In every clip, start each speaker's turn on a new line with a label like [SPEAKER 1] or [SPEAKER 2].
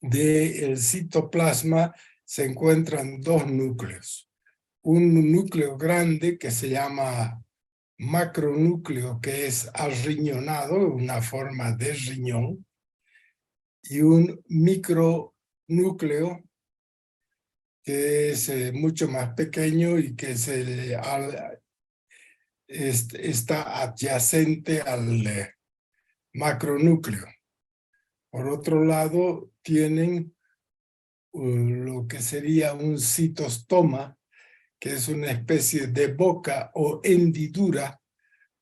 [SPEAKER 1] del citoplasma se encuentran dos núcleos. Un núcleo grande que se llama macronúcleo, que es arriñonado, una forma de riñón, y un micronúcleo que es mucho más pequeño y que está adyacente al macronúcleo. Por otro lado, tienen lo que sería un citostoma, que es una especie de boca o hendidura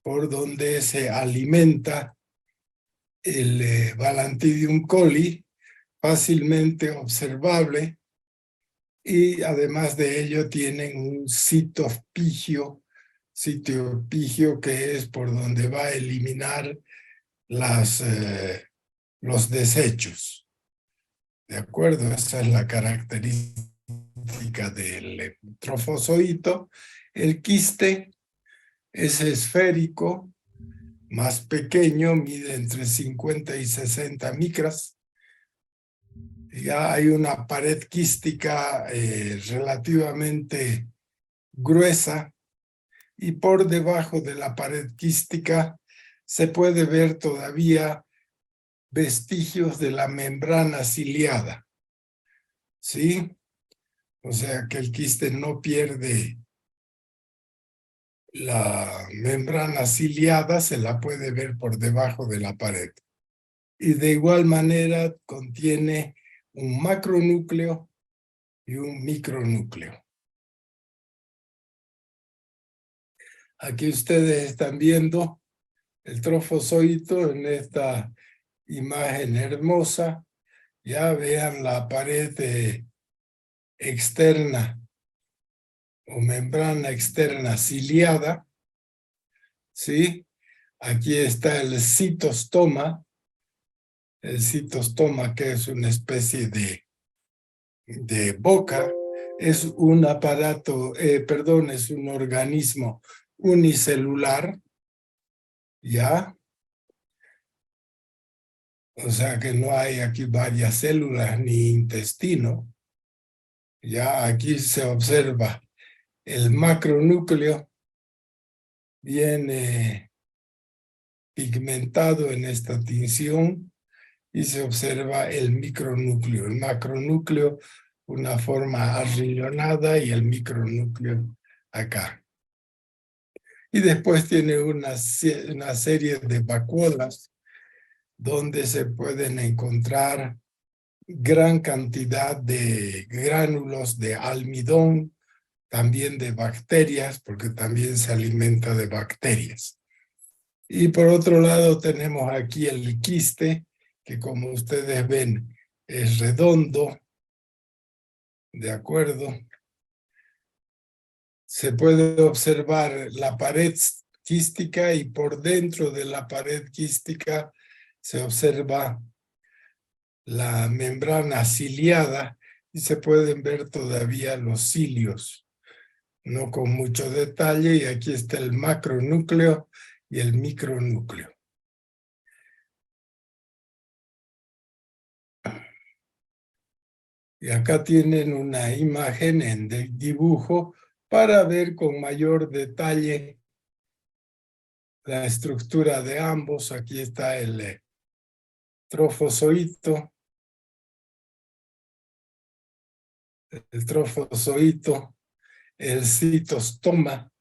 [SPEAKER 1] por donde se alimenta el Balantidium coli, fácilmente observable, y además de ello tienen un citopigio que es por donde va a eliminar los desechos. ¿De acuerdo? Esa es la característica del trofozoito. El quiste es esférico, más pequeño, mide entre 50 y 60 micras. Ya hay una pared quística relativamente gruesa, y por debajo de la pared quística se puede ver todavía vestigios de la membrana ciliada. ¿Sí? O sea que el quiste no pierde la membrana ciliada, se la puede ver por debajo de la pared. Y de igual manera contiene un macronúcleo y un micronúcleo. Aquí ustedes están viendo el trofozoito en esta imagen hermosa. Ya vean la pared externa o membrana externa ciliada. ¿Sí? Aquí está el citostoma. El citostoma, que es una especie de boca, es un aparato, es un organismo unicelular, ¿ya? O sea que no hay aquí varias células ni intestino. Ya aquí se observa el macronúcleo bien pigmentado en esta tinción, y se observa el micronúcleo. El macronúcleo, una forma arrillonada, y el micronúcleo acá. Y después tiene una serie de vacuolas donde se pueden encontrar gran cantidad de gránulos de almidón, también de bacterias, porque también se alimenta de bacterias. Y por otro lado tenemos aquí el quiste, que como ustedes ven es redondo, ¿de acuerdo? Se puede observar la pared quística, y por dentro de la pared quística se observa la membrana ciliada, y se pueden ver todavía los cilios, no con mucho detalle, y aquí está el macronúcleo y el micronúcleo. Y acá tienen una imagen en el dibujo para ver con mayor detalle la estructura de ambos. Aquí está el trofozoito, el citostoma,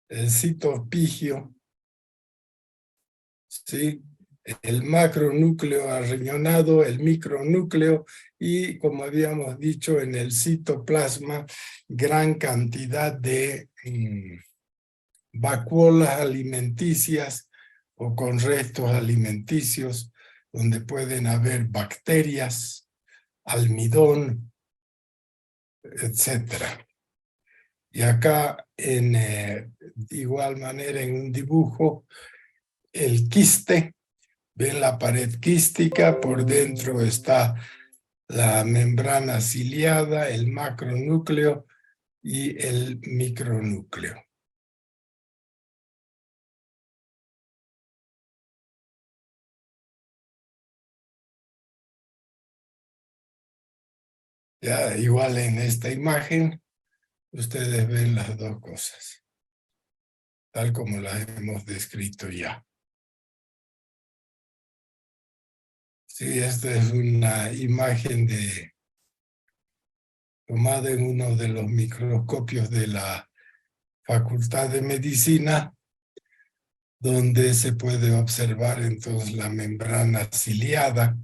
[SPEAKER 1] el citopigio, ¿sí? El macronúcleo arriñonado, el micronúcleo, y como habíamos dicho, en el citoplasma, gran cantidad de vacuolas alimenticias o con restos alimenticios, donde pueden haber bacterias, almidón, etcétera. Y acá, de igual manera, en un dibujo, el quiste, ven la pared quística, por dentro está la membrana ciliada, el macronúcleo y el micronúcleo. Ya, igual en esta imagen, ustedes ven las dos cosas, tal como las hemos descrito ya. Sí, esta es una imagen tomada en uno de los microscopios de la Facultad de Medicina, donde se puede observar entonces la membrana ciliada,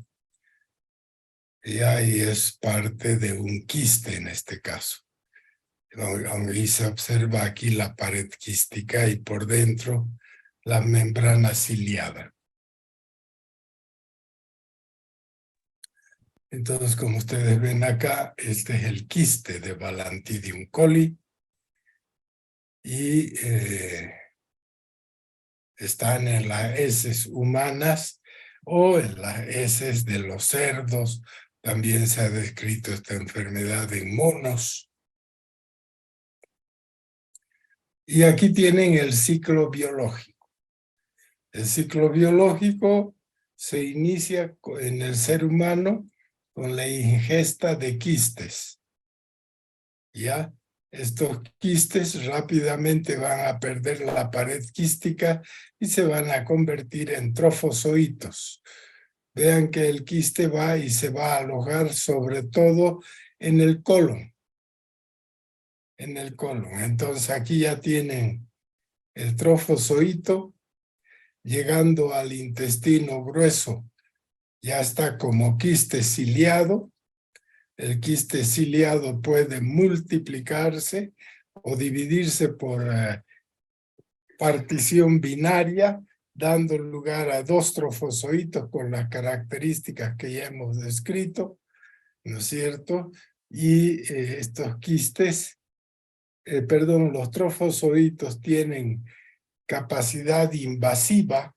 [SPEAKER 1] y ahí es parte de un quiste en este caso. Y se observa aquí la pared quística y por dentro la membrana ciliada. Entonces, como ustedes ven acá, este es el quiste de Balantidium coli y están en las heces humanas o en las heces de los cerdos. También se ha descrito esta enfermedad en monos. Y aquí tienen el ciclo biológico. El ciclo biológico se inicia en el ser humano con la ingesta de quistes. ¿Ya? Estos quistes rápidamente van a perder la pared quística y se van a convertir en trofozoitos. Vean que el quiste va y se va a alojar sobre todo en el colon. En el colon. Entonces aquí ya tienen el trofozoito llegando al intestino grueso. Ya está como quiste ciliado. El quiste ciliado puede multiplicarse o dividirse por partición binaria, dando lugar a dos trofozoitos con las características que ya hemos descrito, ¿no es cierto? Y estos quistes, los trofozoitos tienen capacidad invasiva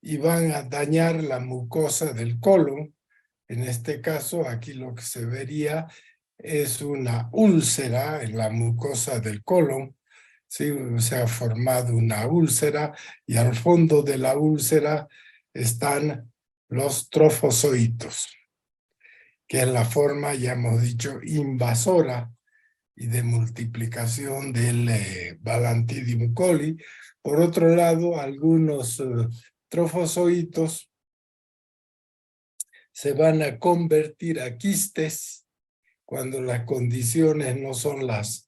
[SPEAKER 1] y van a dañar la mucosa del colon. En este caso, aquí lo que se vería es una úlcera en la mucosa del colon. Sí, se ha formado una úlcera y al fondo de la úlcera están los trofozoitos, que es la forma, ya hemos dicho, invasora y de multiplicación del Balantidium coli. Por otro lado, algunos trofozoitos se van a convertir a quistes cuando las condiciones no son las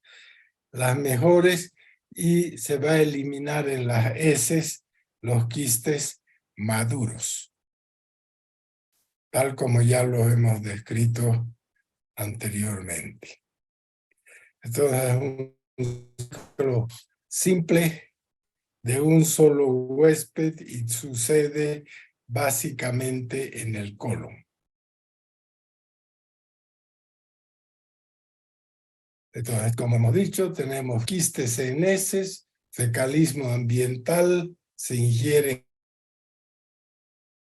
[SPEAKER 1] mejores y se va a eliminar en las heces los quistes maduros, tal como ya lo hemos descrito anteriormente. Entonces es un ciclo simple de un solo huésped y sucede básicamente en el colon. Entonces, como hemos dicho, tenemos quistes en heces, fecalismo ambiental, se ingieren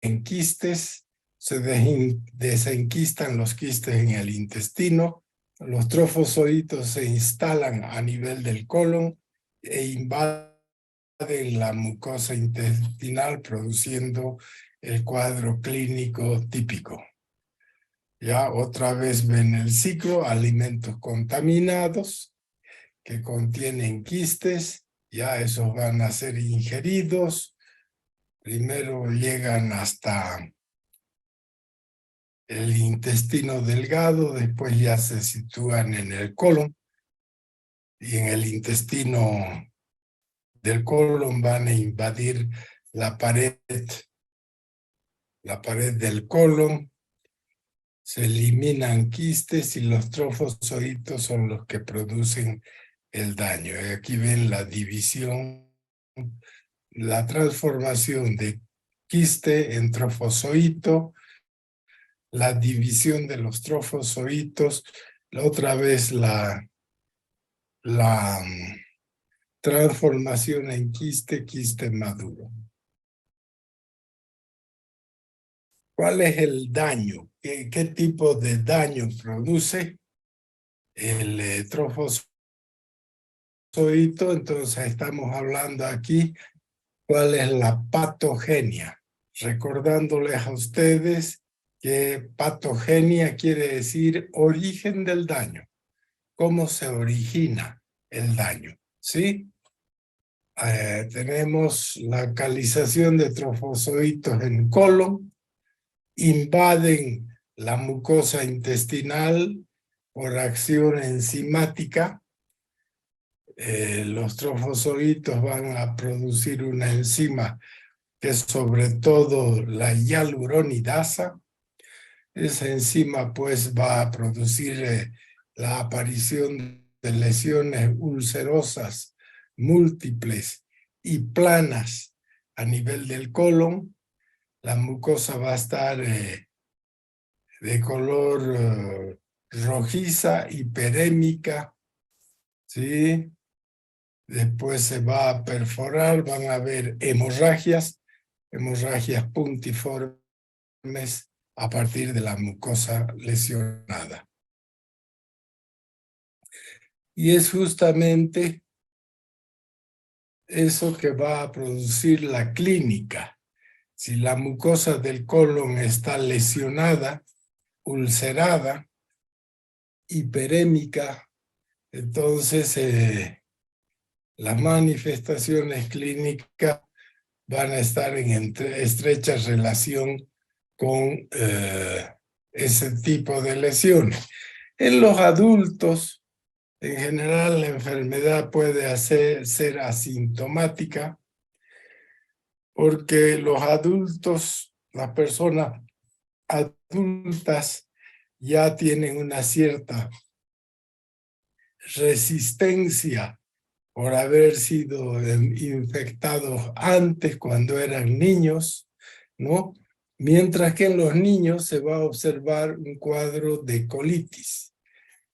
[SPEAKER 1] en quistes, se desenquistan los quistes en el intestino, los trofozoitos se instalan a nivel del colon e invaden la mucosa intestinal produciendo el cuadro clínico típico. Ya otra vez ven el ciclo, alimentos contaminados que contienen quistes, ya esos van a ser ingeridos, primero llegan hasta el intestino delgado, después ya se sitúan en el colon, y en el intestino del colon van a invadir la pared del colon, se eliminan quistes y los trofozoitos son los que producen el daño. Y aquí ven la división, la transformación de quiste en trofozoito, la división de los trofozoitos, otra vez la transformación en quiste maduro. ¿Cuál es el daño? ¿Qué tipo de daño produce el trofozoito? Entonces estamos hablando aquí cuál es la patogenia. Recordándoles a ustedes que patogenia quiere decir origen del daño, cómo se origina el daño, ¿sí? Tenemos la localización de trofozoitos en el colon, invaden la mucosa intestinal por acción enzimática. Los trofozoitos van a producir una enzima que es sobre todo la hialuronidasa. Esa enzima pues va a producir la aparición de lesiones ulcerosas múltiples y planas a nivel del colon. La mucosa va a estar de color rojiza, hiperémica, ¿sí? Después se va a perforar, van a haber hemorragias puntiformes a partir de la mucosa lesionada. Y es justamente eso que va a producir la clínica. Si la mucosa del colon está lesionada, ulcerada, hiperémica, entonces las manifestaciones clínicas van a estar en estrecha relación con ese tipo de lesiones. En los adultos, en general, la enfermedad puede ser asintomática, porque los adultos, las personas adultas, ya tienen una cierta resistencia por haber sido infectados antes cuando eran niños, ¿no? Mientras que en los niños se va a observar un cuadro de colitis.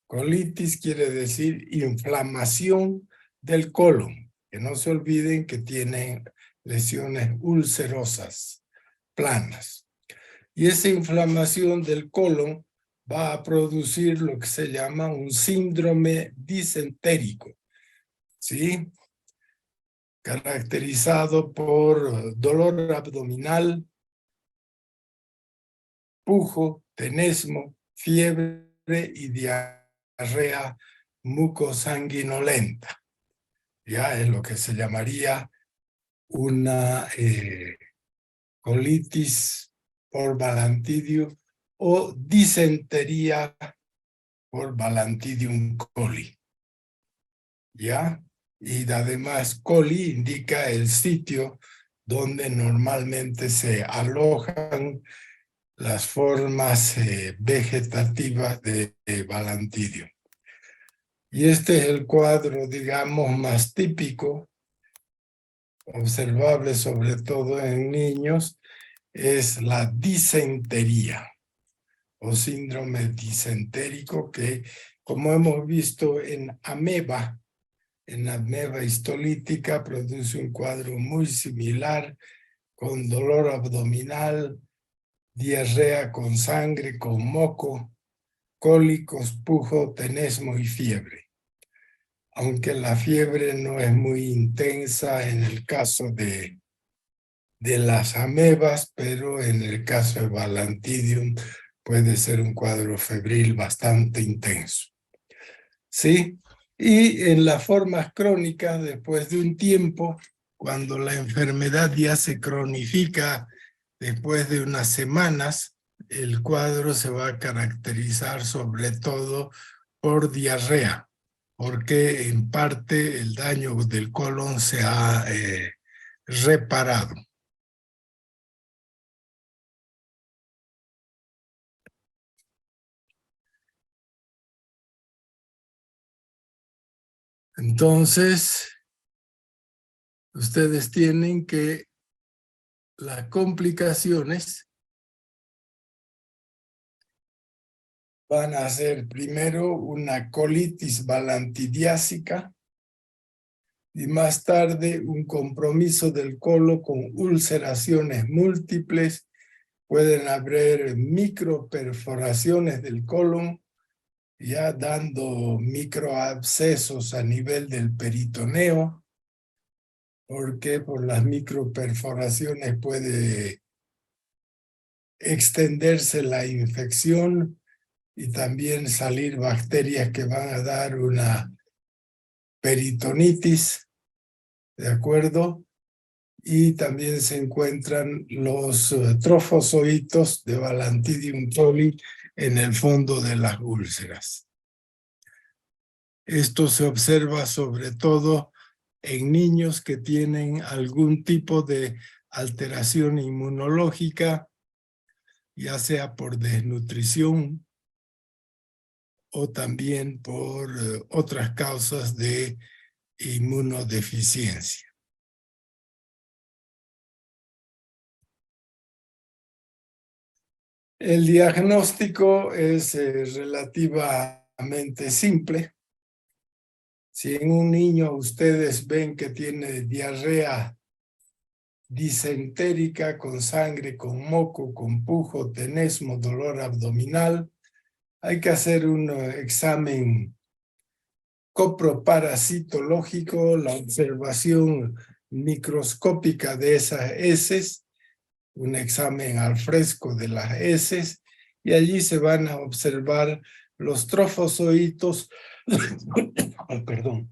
[SPEAKER 1] Colitis quiere decir inflamación del colon, que no se olviden que tienen lesiones ulcerosas, planas. Y esa inflamación del colon va a producir lo que se llama un síndrome disentérico, ¿sí? Caracterizado por dolor abdominal, pujo, tenesmo, fiebre y diarrea mucosanguinolenta. Ya es lo que se llamaría una colitis por Balantidium o disentería por Balantidium coli. ¿Ya? Y además coli indica el sitio donde normalmente se alojan las formas vegetativas de Balantidium. Y este es el cuadro, digamos, más típico, observable sobre todo en niños, es la disentería o síndrome disentérico que, como hemos visto en ameba histolítica, produce un cuadro muy similar, con dolor abdominal, diarrea con sangre, con moco, cólicos, pujo, tenesmo y fiebre. Aunque la fiebre no es muy intensa en el caso de las amebas, pero en el caso de Balantidium puede ser un cuadro febril bastante intenso. ¿Sí? Y en las formas crónicas, después de un tiempo, cuando la enfermedad ya se cronifica, después de unas semanas, el cuadro se va a caracterizar sobre todo por diarrea, porque en parte el daño del colon se ha reparado. Entonces, ustedes tienen que las complicaciones van a ser primero una colitis balantidiásica y más tarde un compromiso del colon con ulceraciones múltiples. Pueden haber microperforaciones del colon, ya dando microabscesos a nivel del peritoneo, porque por las microperforaciones puede extenderse la infección y también salir bacterias que van a dar una peritonitis, ¿de acuerdo? Y también se encuentran los trofozoitos de Balantidium toli en el fondo de las úlceras. Esto se observa sobre todo en niños que tienen algún tipo de alteración inmunológica, ya sea por desnutrición o también por otras causas de inmunodeficiencia. El diagnóstico es relativamente simple. Si en un niño ustedes ven que tiene diarrea disentérica con sangre, con moco, con pujo, tenesmo, dolor abdominal, hay que hacer un examen coproparasitológico, la observación microscópica de esas heces, un examen al fresco de las heces, y allí se van a observar los trofozoitos, perdón,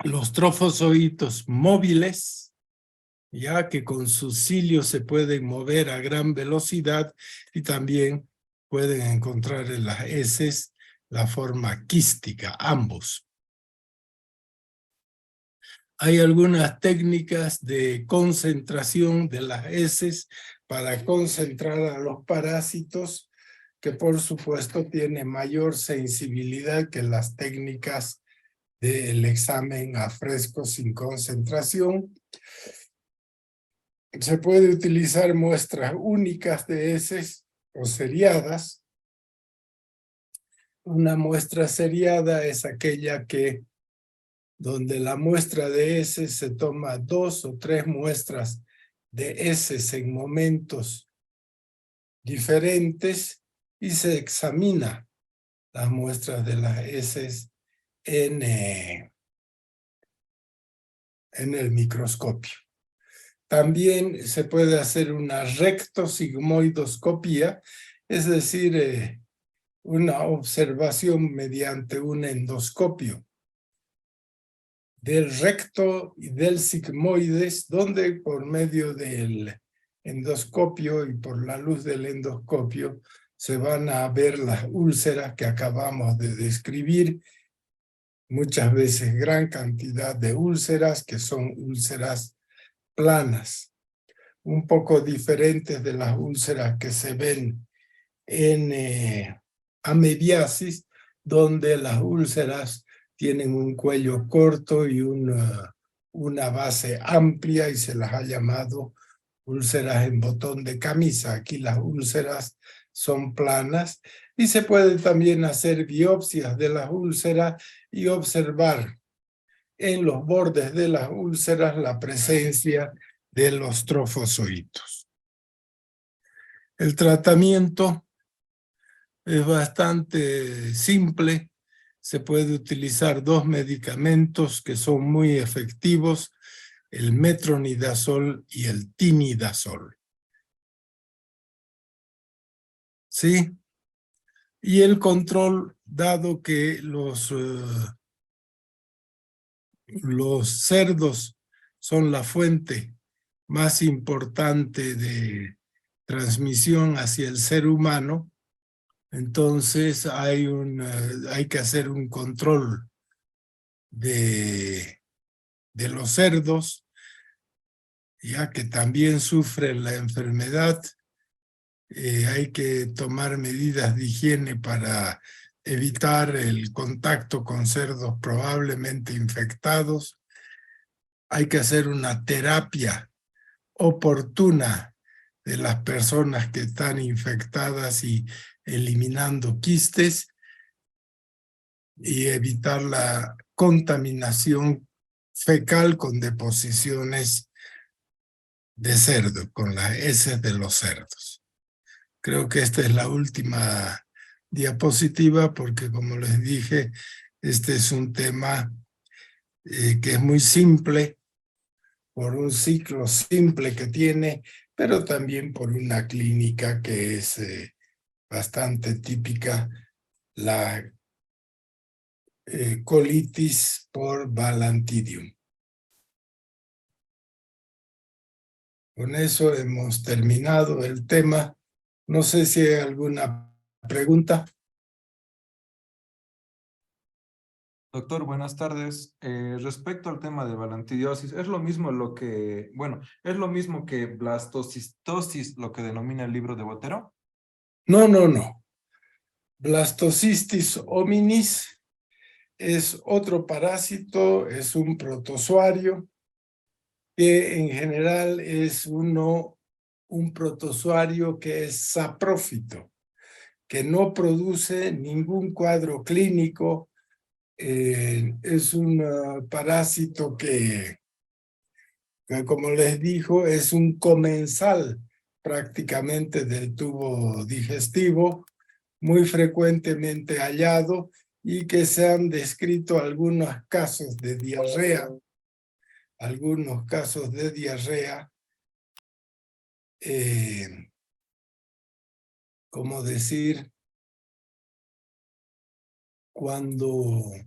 [SPEAKER 1] los trofozoitos móviles, ya que con sus cilios se pueden mover a gran velocidad y también pueden encontrar en las heces la forma quística, ambos. Hay algunas técnicas de concentración de las heces para concentrar a los parásitos que por supuesto tienen mayor sensibilidad que las técnicas del examen a fresco sin concentración. Se puede utilizar muestras únicas de heces o seriadas. Una muestra seriada es aquella donde la muestra de heces se toma 2 o 3 muestras de heces en momentos diferentes y se examina las muestras de las heces en el microscopio. También se puede hacer una rectosigmoidoscopía, es decir, una observación mediante un endoscopio del recto y del sigmoides, donde por medio del endoscopio y por la luz del endoscopio se van a ver las úlceras que acabamos de describir, muchas veces gran cantidad de úlceras que son úlceras planas, un poco diferentes de las úlceras que se ven en amediasis, donde las úlceras tienen un cuello corto y una base amplia y se las ha llamado úlceras en botón de camisa. Aquí las úlceras son planas y se puede también hacer biopsias de las úlceras y observar en los bordes de las úlceras la presencia de los trofozoitos. El tratamiento es bastante simple. Se puede utilizar 2 medicamentos que son muy efectivos, el metronidazol y el tinidazol. ¿Sí? Y el control, dado que los cerdos son la fuente más importante de transmisión hacia el ser humano, entonces hay que hacer un control de los cerdos, ya que también sufren la enfermedad. Hay que tomar medidas de higiene para evitar el contacto con cerdos probablemente infectados. Hay que hacer una terapia oportuna de las personas que están infectadas y eliminando quistes y evitar la contaminación fecal con deposiciones de cerdo, con las heces de los cerdos. Creo que esta es la última diapositiva porque, como les dije, este es un tema que es muy simple, por un ciclo simple que tiene, pero también por una clínica que es bastante típica, la colitis por Balantidium. Con eso hemos terminado el tema. No sé si hay alguna pregunta.
[SPEAKER 2] Doctor, buenas tardes. Respecto al tema de balantidiosis, es lo mismo es lo mismo que blastocistosis, lo que denomina el libro de Botero.
[SPEAKER 1] No, no, no. Blastocystis hominis es otro parásito, es un protozoario que en general es un protozoario que es saprófito, que no produce ningún cuadro clínico. Es un parásito que, como les dijo, es un comensal prácticamente del tubo digestivo, muy frecuentemente hallado y que se han descrito algunos casos de diarrea, como decir, cuando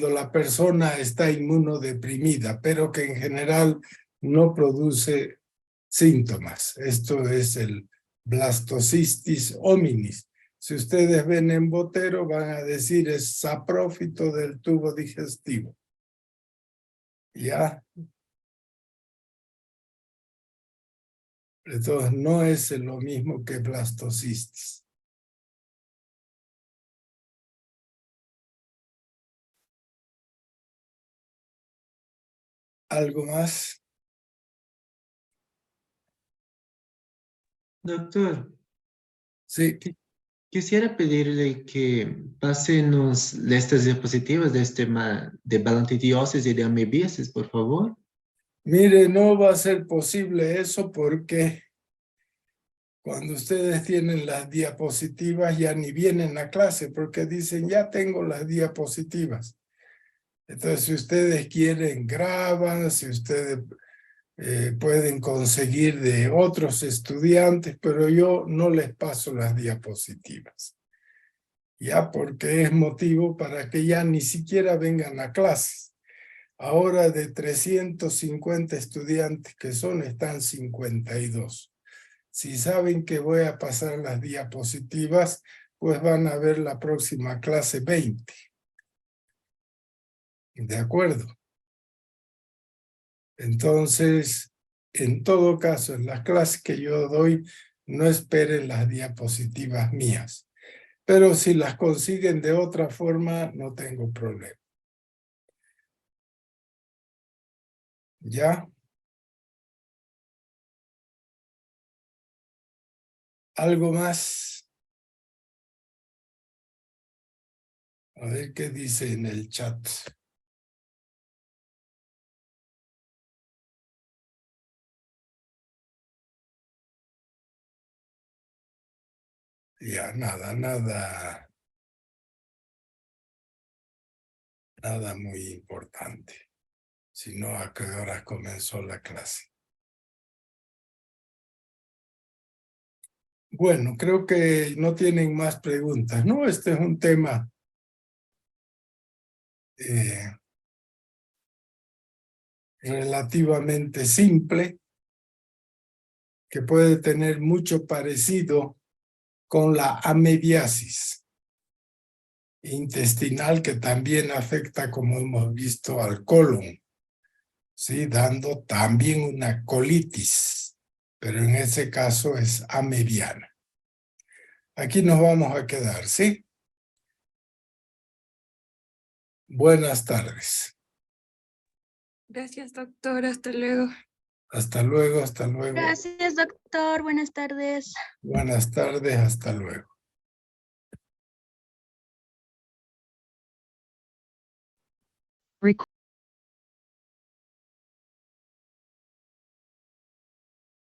[SPEAKER 1] la persona está inmunodeprimida, pero que en general no produce síntomas. Esto es el blastocystis hominis. Si ustedes ven en Botero, van a decir es saprófito del tubo digestivo. ¿Ya? Entonces no es lo mismo que blastocystis. ¿Algo más?
[SPEAKER 3] Doctor,
[SPEAKER 1] Sí.
[SPEAKER 3] quisiera pedirle que pásenos estas diapositivas de de balantidiosis y de amibiasis, por favor.
[SPEAKER 1] Mire, no va a ser posible eso porque cuando ustedes tienen las diapositivas ya ni vienen a clase porque dicen ya tengo las diapositivas. Entonces, si ustedes quieren, graban, si ustedes pueden conseguir de otros estudiantes, pero yo no les paso las diapositivas. Ya, porque es motivo para que ya ni siquiera vengan a clases. Ahora de 350 estudiantes que son, están 52. Si saben que voy a pasar las diapositivas, pues van a ver la próxima clase 20. ¿De acuerdo? Entonces, en todo caso, en las clases que yo doy, no esperen las diapositivas mías. Pero si las consiguen de otra forma, no tengo problema. ¿Ya? ¿Algo más? A ver qué dice en el chat. Ya, nada muy importante. Si no, ¿a qué horas comenzó la clase? Bueno, creo que no tienen más preguntas, ¿no? Este es un tema relativamente simple, que puede tener mucho parecido con la amebiasis intestinal, que también afecta, como hemos visto, al colon, ¿sí? Dando también una colitis, pero en ese caso es amebiana. Aquí nos vamos a quedar, ¿sí? Buenas tardes.
[SPEAKER 4] Gracias, doctor. Hasta luego.
[SPEAKER 1] Hasta luego, hasta luego.
[SPEAKER 5] Gracias, doctor. Buenas tardes.
[SPEAKER 1] Buenas tardes, hasta luego.